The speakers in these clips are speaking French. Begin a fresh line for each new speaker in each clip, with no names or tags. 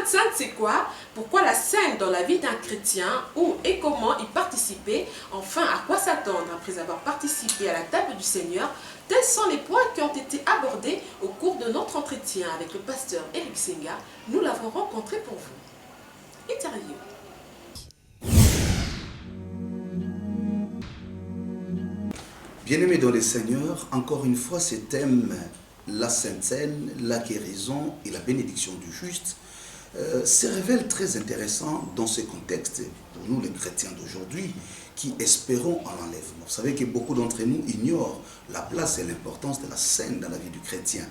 Sainte Sainte, c'est quoi? Pourquoi la Sainte dans la vie d'un chrétien? Où et comment y participer? Enfin, à quoi s'attendre après avoir participé à la table du Seigneur? Tels sont les points qui ont été abordés au cours de notre entretien avec le pasteur Eric Senga. Nous l'avons rencontré pour vous. Interview.
Bien-aimés dans le Seigneur, encore une fois, ce thème, la Sainte Seine, la guérison et la bénédiction du juste, se révèle très intéressant dans ce contexte, pour nous les chrétiens d'aujourd'hui, qui espérons en l'enlèvement. Vous savez que beaucoup d'entre nous ignorent la place et l'importance de la Seine dans la vie du chrétien.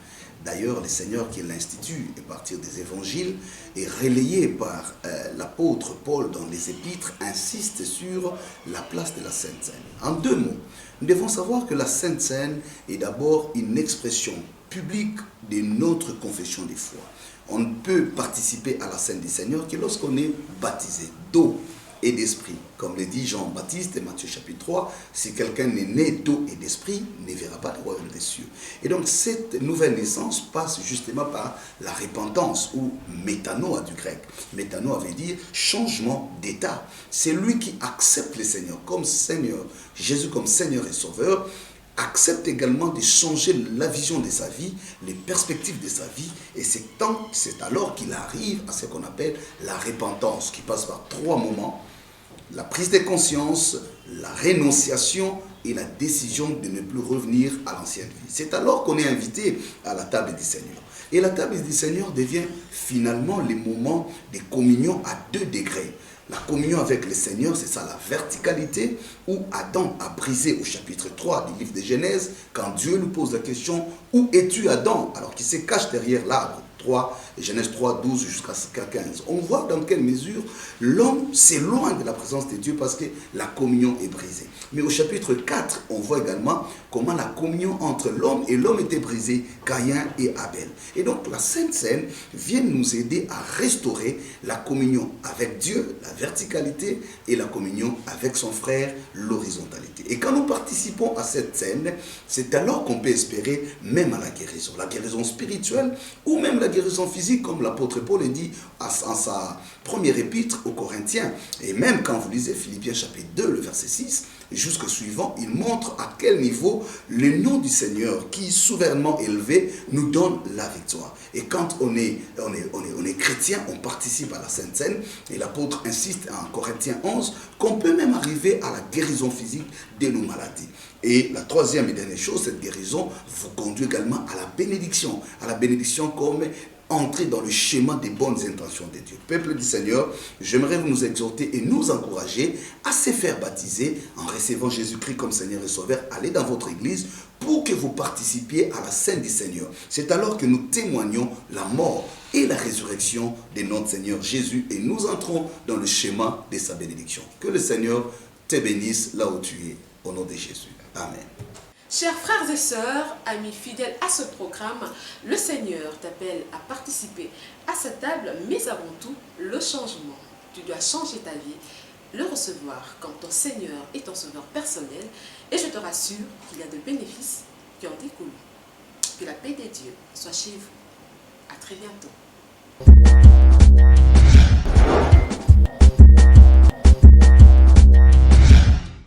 D'ailleurs, le Seigneur qui l'institue à partir des évangiles et relayé par l'apôtre Paul dans les épîtres insiste sur la place de la Sainte Seine. En deux mots, nous devons savoir que la Sainte Seine est d'abord une expression publique de notre confession de foi. On ne peut participer à la Seine du Seigneur que lorsqu'on est baptisé d'eau et d'esprit. Comme le dit Jean-Baptiste et Matthieu chapitre 3, si quelqu'un n'est né d'eau et d'esprit, ne verra pas le royaume des cieux. Et donc cette nouvelle naissance passe justement par la repentance, ou métanoïa du grec. Métanoïa veut dire changement d'état. C'est lui qui accepte le Seigneur comme Seigneur, Jésus comme Seigneur et Sauveur, accepte également de changer la vision de sa vie, les perspectives de sa vie, et c'est alors qu'il arrive à ce qu'on appelle la repentance, qui passe par trois moments: la prise de conscience, la rénonciation et la décision de ne plus revenir à l'ancienne vie. C'est alors qu'on est invité à la table du Seigneur. Et la table du Seigneur devient finalement le moment de communion à 2 degrés. La communion avec le Seigneur, c'est ça, la verticalité, où Adam a brisé au chapitre 3 du livre de Genèse, quand Dieu lui pose la question: où es-tu, Adam? Alors qu'il se cache derrière l'arbre. 3, Genèse 3, 12 jusqu'à 15. On voit dans quelle mesure l'homme s'éloigne de la présence de Dieu parce que la communion est brisée. Mais au chapitre 4, on voit également comment la communion entre l'homme et l'homme était brisée, Caïn et Abel. Et donc la Sainte Seine vient nous aider à restaurer la communion avec Dieu, la verticalité, et la communion avec son frère, l'horizontalité. Et quand nous participons à cette scène, c'est alors qu'on peut espérer même à la guérison spirituelle, ou même la guérison physique, comme l'apôtre Paul dit en sa première épître aux Corinthiens. Et même quand vous lisez Philippiens chapitre 2, le verset 6, jusqu'au suivant, il montre à quel niveau le nom du Seigneur, qui est souverainement élevé, nous donne la victoire. Et quand on est chrétien, on participe à la Sainte Seine, et l'apôtre insiste en Corinthiens 11 qu'on peut même arriver à la guérison physique de nos maladies. Et la troisième et dernière chose, cette guérison vous conduit également à la bénédiction comme entrer dans le schéma des bonnes intentions de Dieu. Peuple du Seigneur, j'aimerais nous exhorter et nous encourager à se faire baptiser en recevant Jésus-Christ comme Seigneur et Sauveur. Allez dans votre église pour que vous participiez à la Sainte du Seigneur. C'est alors que nous témoignons la mort et la résurrection de notre Seigneur Jésus et nous entrons dans le schéma de sa bénédiction. Que le Seigneur te bénisse là où tu es, au nom de Jésus. Amen.
Chers frères et sœurs, amis fidèles à ce programme, le Seigneur t'appelle à participer à sa table, mais avant tout, le changement. Tu dois changer ta vie, le recevoir comme ton Seigneur et ton Sauveur personnel, et je te rassure qu'il y a de bénéfices qui en découlent. Que la paix de Dieu soit chez vous. À très bientôt.